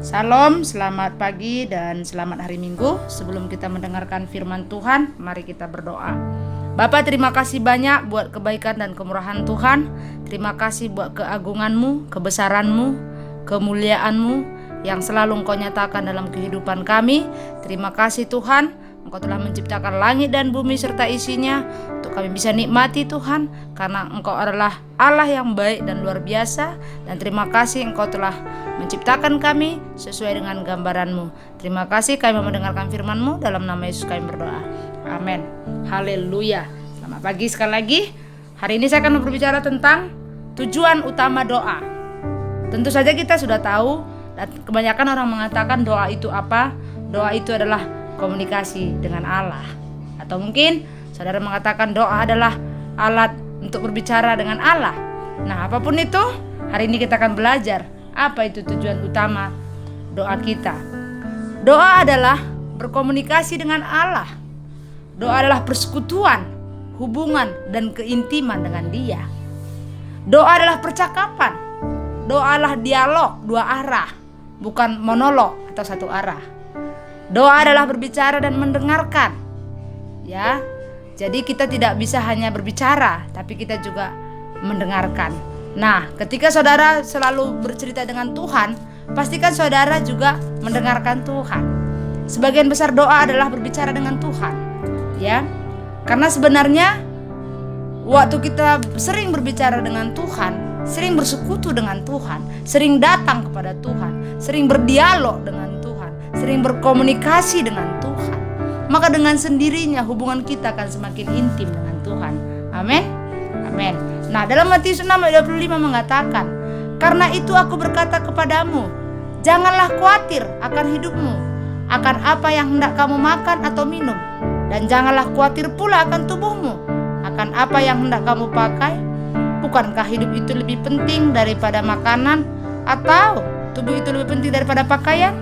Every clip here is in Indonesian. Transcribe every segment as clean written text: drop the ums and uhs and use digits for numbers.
Salam, selamat pagi dan selamat hari Minggu. Sebelum kita mendengarkan firman Tuhan, mari kita berdoa. Bapa, terima kasih banyak buat kebaikan dan kemurahan Tuhan. Terima kasih buat keagungan-Mu, kebesaran-Mu, kemuliaan-Mu yang selalu Engkau nyatakan dalam kehidupan kami. Terima kasih Tuhan, Engkau telah menciptakan langit dan bumi serta isinya untuk kami bisa nikmati Tuhan, karena Engkau adalah Allah yang baik dan luar biasa. Dan terima kasih Engkau telah menciptakan kami sesuai dengan gambaran-Mu. Terima kasih kami mendengarkan firman-Mu. Dalam nama Yesus kami berdoa, amin. Haleluya. Selamat pagi sekali lagi. Hari ini saya akan berbicara tentang tujuan utama doa. Tentu saja kita sudah tahu, dan kebanyakan orang mengatakan doa itu apa? Doa itu adalah komunikasi dengan Allah. Atau mungkin saudara mengatakan doa adalah alat untuk berbicara dengan Allah. Nah, apapun itu, hari ini kita akan belajar apa itu tujuan utama doa kita. Doa adalah berkomunikasi dengan Allah. Doa adalah persekutuan, hubungan dan keintiman dengan Dia. Doa adalah percakapan. Doa adalah dialog dua arah, bukan monolog atau satu arah. Doa adalah berbicara dan mendengarkan. Ya. Jadi kita tidak bisa hanya berbicara, tapi kita juga mendengarkan. Nah, ketika saudara selalu bercerita dengan Tuhan, pastikan saudara juga mendengarkan Tuhan. Sebagian besar doa adalah berbicara dengan Tuhan, ya. Karena sebenarnya waktu kita sering berbicara dengan Tuhan, sering bersekutu dengan Tuhan, sering datang kepada Tuhan, sering berdialog dengan Tuhan, sering berkomunikasi dengan Tuhan, maka dengan sendirinya hubungan kita akan semakin intim dengan Tuhan. Amin. Amin. Nah, dalam Matius 6 ayat 25 mengatakan, "Karena itu aku berkata kepadamu, janganlah khawatir akan hidupmu, akan apa yang hendak kamu makan atau minum, dan janganlah khawatir pula akan tubuhmu, akan apa yang hendak kamu pakai. Bukankah hidup itu lebih penting daripada makanan, atau tubuh itu lebih penting daripada pakaian?"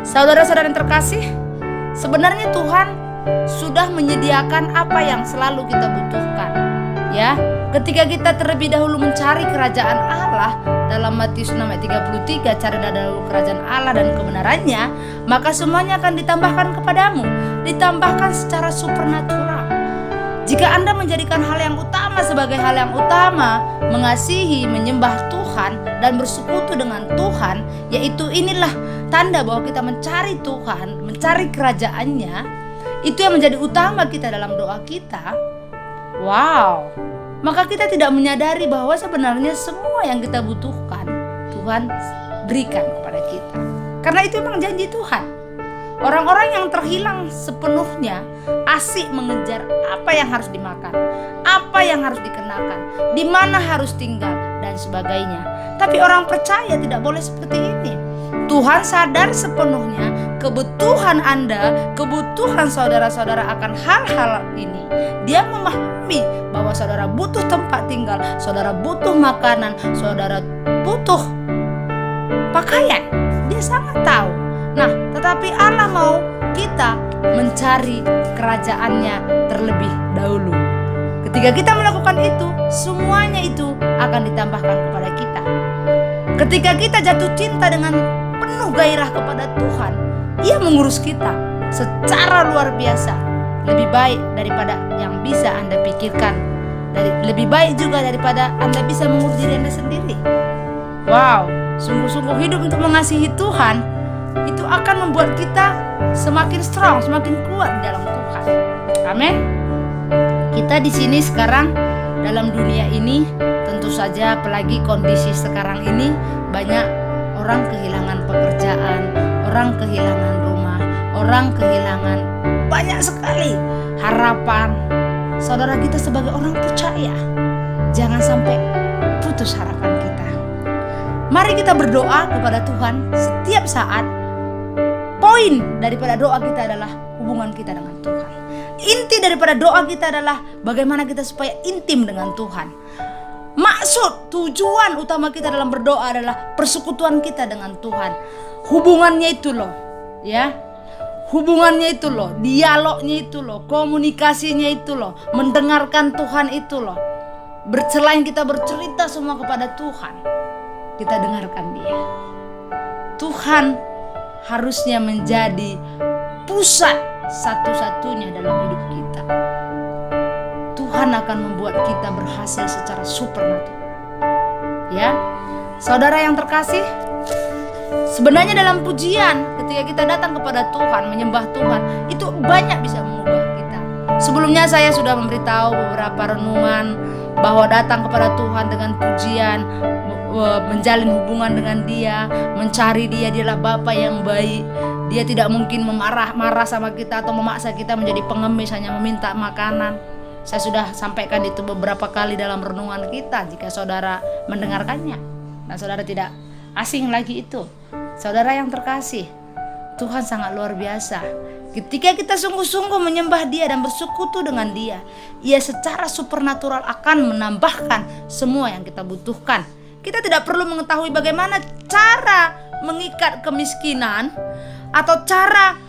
Saudara-saudara yang terkasih, sebenarnya Tuhan sudah menyediakan apa yang selalu kita butuhkan. Ya, ketika kita terlebih dahulu mencari kerajaan Allah, dalam Matius 6 ayat 33, cari dahulu kerajaan Allah dan kebenarannya, maka semuanya akan ditambahkan kepadamu, ditambahkan secara supernatural. Jika Anda menjadikan hal yang utama sebagai hal yang utama, mengasihi, menyembah Tuhan dan bersekutu dengan Tuhan, yaitu inilah tanda bahwa kita mencari Tuhan, mencari kerajaannya, itu yang menjadi utama kita dalam doa kita. Wow, maka kita tidak menyadari bahwa sebenarnya semua yang kita butuhkan Tuhan berikan kepada kita. Karena itu memang janji Tuhan. Orang-orang yang terhilang sepenuhnya asik mengejar apa yang harus dimakan, apa yang harus dikenakan, di mana harus tinggal dan sebagainya. Tapi orang percaya tidak boleh seperti ini. Tuhan sadar sepenuhnya kebutuhan Anda, kebutuhan saudara-saudara akan hal-hal ini. Dia memahami bahwa saudara butuh tempat tinggal, saudara butuh makanan, saudara butuh pakaian. Dia sangat tahu. Nah, tetapi Allah mau kita mencari kerajaannya terlebih dahulu. Ketika kita melakukan itu, semuanya itu akan ditambahkan kepada kita. Ketika kita jatuh cinta dengan penuh gairah kepada Tuhan, Ia mengurus kita secara luar biasa, lebih baik daripada yang bisa Anda pikirkan, lebih baik juga daripada Anda bisa mengurus diri Anda sendiri. Wow, sungguh-sungguh hidup untuk mengasihi Tuhan itu akan membuat kita semakin strong, semakin kuat di dalam Tuhan. Amin. Kita di sini sekarang dalam dunia ini, tentu saja apalagi kondisi sekarang ini, banyak orang kehilangan pekerjaan, orang kehilangan rumah, orang kehilangan banyak sekali harapan. Saudara, kita sebagai orang percaya, jangan sampai putus harapan kita. Mari kita berdoa kepada Tuhan setiap saat. Poin daripada doa kita adalah hubungan kita dengan Tuhan. Inti daripada doa kita adalah bagaimana kita supaya intim dengan Tuhan. Maksud, tujuan utama kita dalam berdoa adalah persekutuan kita dengan Tuhan. Hubungannya itu loh, ya. Hubungannya itu loh, dialognya itu loh, komunikasinya itu loh, mendengarkan Tuhan itu loh. Selain kita bercerita semua kepada Tuhan, kita dengarkan Dia. Tuhan harusnya menjadi pusat satu-satunya dalam hidup kita. Tuhan akan membuat kita berhasil secara supernatural. Ya, saudara yang terkasih, sebenarnya dalam pujian ketika kita datang kepada Tuhan, menyembah Tuhan, itu banyak bisa mengubah kita. Sebelumnya saya sudah memberitahu beberapa renungan bahwa datang kepada Tuhan dengan pujian, menjalin hubungan dengan Dia, mencari Dia, Dialah Bapa yang baik. Dia tidak mungkin marah sama kita atau memaksa kita menjadi pengemis hanya meminta makanan. Saya sudah sampaikan itu beberapa kali dalam renungan kita, jika saudara mendengarkannya. Nah, saudara tidak asing lagi itu. Saudara yang terkasih, Tuhan sangat luar biasa. Ketika kita sungguh-sungguh menyembah Dia dan bersekutu dengan Dia, Ia secara supernatural akan menambahkan semua yang kita butuhkan. Kita tidak perlu mengetahui bagaimana cara mengikat kemiskinan atau cara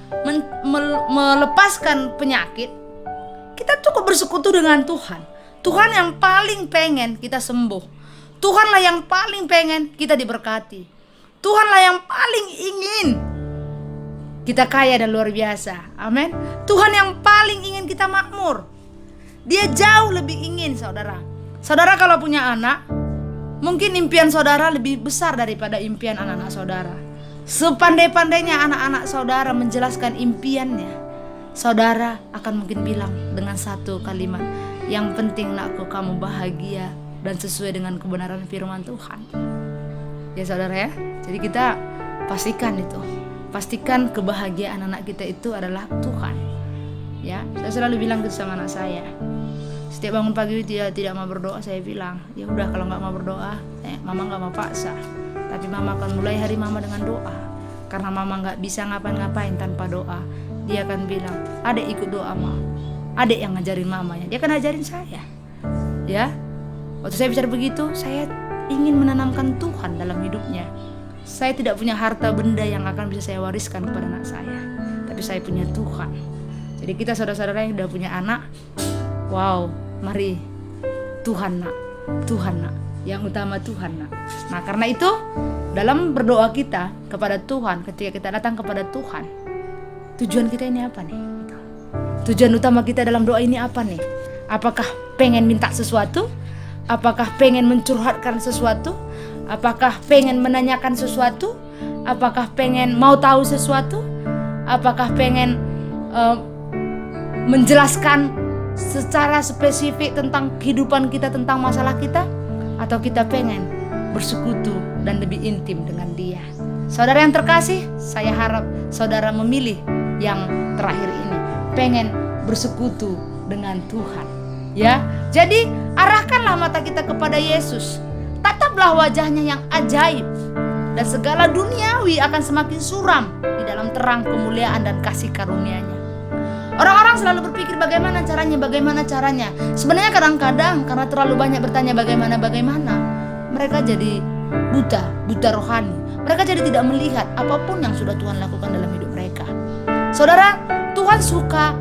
melepaskan penyakit. Kita cukup bersekutu dengan Tuhan. Tuhan yang paling pengen kita sembuh. Tuhanlah yang paling pengen kita diberkati. Tuhanlah yang paling ingin kita kaya dan luar biasa. Amin. Tuhan yang paling ingin kita makmur. Dia jauh lebih ingin, saudara. Saudara kalau punya anak, mungkin impian saudara lebih besar daripada impian anak-anak saudara. Sepandai-pandainya anak-anak saudara menjelaskan impiannya, saudara akan mungkin bilang dengan satu kalimat, yang penting nakku kamu bahagia dan sesuai dengan kebenaran firman Tuhan. Ya saudara ya, jadi kita pastikan itu. Pastikan kebahagiaan anak kita itu adalah Tuhan. Ya, saya selalu bilang gitu sama anak saya. Setiap bangun pagi dia tidak mau berdoa, saya bilang, ya udah kalau nggak mau berdoa, mama nggak mau paksa. Tapi mama akan mulai hari mama dengan doa. Karena mama nggak bisa ngapain-ngapain tanpa doa. Dia akan bilang, adek ikut doa ma. Adek yang ngajarin mamanya, dia akan ngajarin saya. Ya, waktu saya bicara begitu, saya ingin menanamkan Tuhan dalam hidupnya. Saya tidak punya harta benda yang akan bisa saya wariskan kepada anak saya, tapi saya punya Tuhan. Jadi kita saudara-saudara yang sudah punya anak, wow, mari Tuhan nak, yang utama Tuhan nak. Nah karena itu dalam berdoa kita kepada Tuhan, ketika kita datang kepada Tuhan, tujuan kita ini apa nih? Tujuan utama kita dalam doa ini apa nih? Apakah pengen minta sesuatu? Apakah pengen mencurhatkan sesuatu? Apakah pengen menanyakan sesuatu? Apakah pengen mau tahu sesuatu? Apakah pengen menjelaskan secara spesifik tentang kehidupan kita, tentang masalah kita? Atau kita pengen bersekutu dan lebih intim dengan Dia? Saudara yang terkasih, saya harap saudara memilih yang terakhir ini, pengen bersekutu dengan Tuhan. Ya, jadi arahkanlah mata kita kepada Yesus. Tataplah wajahnya yang ajaib, dan segala duniawi akan semakin suram di dalam terang kemuliaan dan kasih karunia-Nya. Orang-orang selalu berpikir bagaimana caranya. Sebenarnya kadang-kadang karena terlalu banyak bertanya bagaimana, mereka jadi buta rohani. Mereka jadi tidak melihat apapun yang sudah Tuhan lakukan dalam hidup mereka. Saudara, Tuhan suka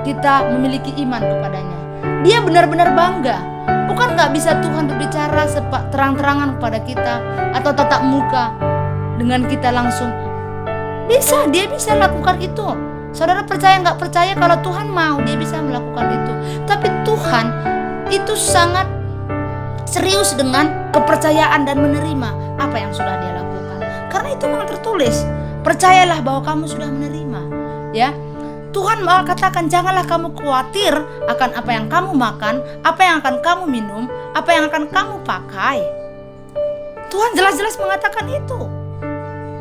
kita memiliki iman kepadanya. Dia benar-benar bangga. Bukan gak bisa Tuhan berbicara terang-terangan kepada kita atau tatap muka dengan kita langsung. Bisa, Dia bisa lakukan itu. Saudara percaya gak percaya, kalau Tuhan mau, Dia bisa melakukan itu. Tapi Tuhan itu sangat serius dengan kepercayaan dan menerima apa yang sudah Dia lakukan. Karena itu memang tertulis, percayalah bahwa kamu sudah menerima. Ya, Tuhan mau katakan, janganlah kamu khawatir akan apa yang kamu makan, apa yang akan kamu minum, apa yang akan kamu pakai. Tuhan jelas-jelas mengatakan itu.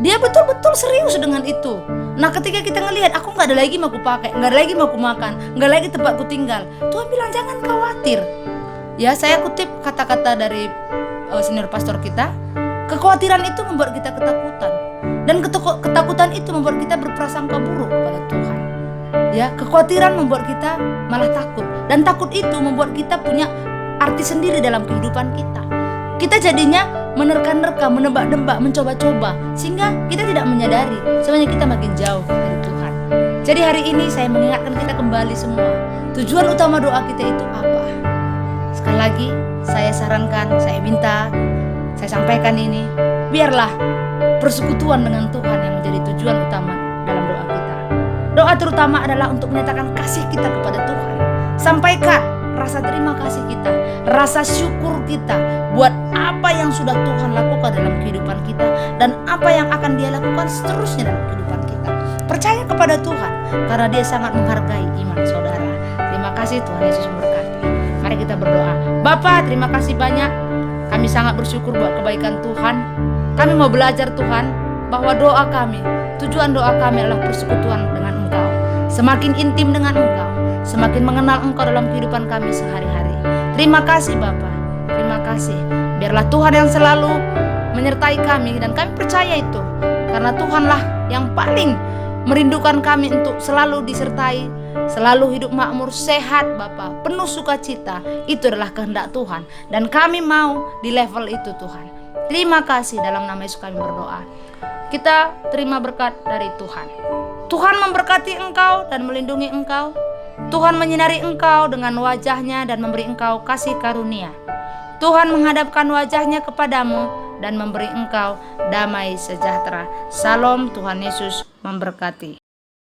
Dia betul-betul serius dengan itu. Nah ketika kita ngelihat, aku gak ada lagi mau aku pakai, gak ada lagi mau aku makan, gak lagi tempatku tinggal, Tuhan bilang jangan khawatir. Ya, saya kutip kata-kata dari senior pastor kita, kekhawatiran itu membuat kita ketakutan, dan ketakutan itu membuat kita berprasangka buruk kepada Tuhan. Ya, kekhawatiran membuat kita malah takut, dan takut itu membuat kita punya arti sendiri dalam kehidupan kita. Kita jadinya menerka-nerka, menebak-nebak, mencoba-coba, sehingga kita tidak menyadari sebenarnya kita makin jauh dari Tuhan. Jadi hari ini saya mengingatkan kita kembali semua, tujuan utama doa kita itu apa? Sekali lagi saya sarankan, saya minta, saya sampaikan ini, biarlah persekutuan dengan Tuhan yang menjadi tujuan utama dalam doa kita. Doa terutama adalah untuk menyatakan kasih kita kepada Tuhan. Sampaikan rasa terima kasih kita, rasa syukur kita buat apa yang sudah Tuhan lakukan dalam kehidupan kita dan apa yang akan Dia lakukan seterusnya dalam kehidupan kita. Percaya kepada Tuhan karena Dia sangat menghargai iman saudara. Terima kasih, Tuhan Yesus memberkati. Mari kita berdoa. Bapa, terima kasih banyak. Kami sangat bersyukur buat kebaikan Tuhan. Kami mau belajar Tuhan bahwa doa kami, tujuan doa kami adalah persekutuan dengan Engkau. Semakin intim dengan Engkau, semakin mengenal Engkau dalam kehidupan kami sehari-hari. Terima kasih Bapa, terima kasih. Biarlah Tuhan yang selalu menyertai kami dan kami percaya itu. Karena Tuhanlah yang paling merindukan kami untuk selalu disertai, selalu hidup makmur, sehat Bapa, penuh sukacita. Itu adalah kehendak Tuhan dan kami mau di level itu Tuhan. Terima kasih, dalam nama Yesus kami berdoa. Kita terima berkat dari Tuhan. Tuhan memberkati engkau dan melindungi engkau. Tuhan menyinari engkau dengan wajah-Nya dan memberi engkau kasih karunia. Tuhan menghadapkan wajah-Nya kepadamu dan memberi engkau damai sejahtera. Salam, Tuhan Yesus memberkati.